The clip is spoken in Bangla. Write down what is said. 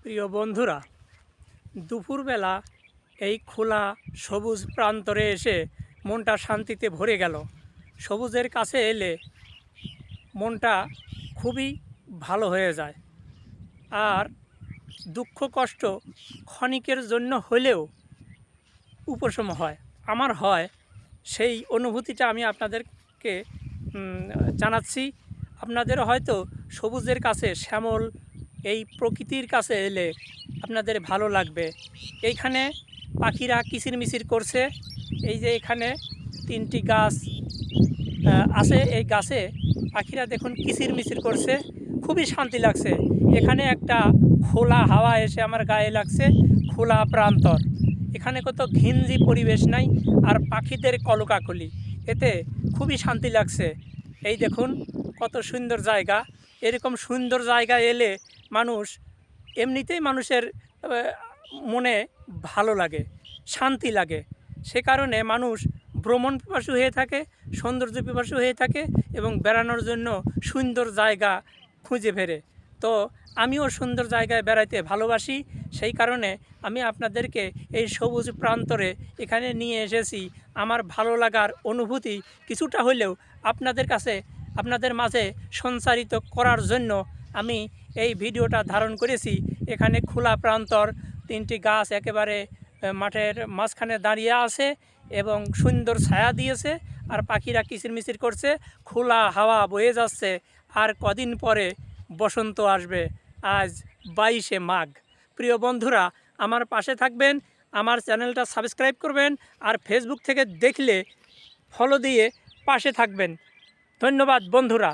প্রিয় বন্ধুরা, দুপুরবেলা এই খোলা সবুজ প্রান্তরে এসে মনটা শান্তিতে ভরে গেল। সবুজের কাছে এলে মনটা খুবই ভালো হয়ে যায়। আর দুঃখ কষ্ট ক্ষণিকের জন্য হলেও উপশম হয়, আমার হয়। সেই অনুভূতিটা আমি আপনাদেরকে জানাচ্ছি। আপনাদের হয়তো সবুজের কাছে, শ্যামল এই প্রকৃতির কাছে এলে আপনাদের ভালো লাগবে। এইখানে পাখিরা কিচিরমিচির করছে। এই যে এখানে 3টি গাছ আছে, এই গাছে পাখিরা দেখুন কিচিরমিচির করছে, খুবই শান্তি লাগছে। এখানে একটা খোলা হাওয়া এসে আমার গায়ে লাগছে, খোলা প্রান্তর। এখানে কত ঘিঞ্জি পরিবেশ নাই, আর পাখিদের কলকাকলি, এতে খুবই শান্তি লাগছে। এই দেখুন কত সুন্দর জায়গা। এরকম সুন্দর জায়গায় এলে মানুষ এমনিতেই মানুষের মনে ভালো লাগে, শান্তি লাগে। সে কারণে মানুষ ভ্রমণ পিপাসু হয়ে থাকে, সৌন্দর্য পিপাসু হয়ে থাকে এবং বেড়ানোর জন্য সুন্দর জায়গা খুঁজে ফেরে। তো আমিও সুন্দর জায়গায় বেড়াইতে ভালোবাসি। সেই কারণে আমি আপনাদেরকে এই সবুজ প্রান্তরে এখানে নিয়ে এসেছি। আমার ভালো লাগার অনুভূতি কিছুটা হলেও আপনাদের কাছে, আপনাদের মাঝে সঞ্চারিত করার জন্য আমি এই ভিডিওটা ধারণ করেছি। এখানে খোলা প্রান্তর, 3টি গাছ একেবারে মাঠের মাঝখানে দাঁড়িয়ে আছে এবং সুন্দর ছায়া দিয়েছে, আর পাখিরা কিচিরমিচির করছে, খোলা হাওয়া বয়ে যাচ্ছে। আর কদিন পরে বসন্ত আসবে। আজ 22শে মাঘ। প্রিয় বন্ধুরা, আমার পাশে থাকবেন, আমার চ্যানেলটা সাবস্ক্রাইব করবেন, আর ফেসবুক থেকে দেখলে ফলো দিয়ে পাশে থাকবেন। ধন্যবাদ বন্ধুরা।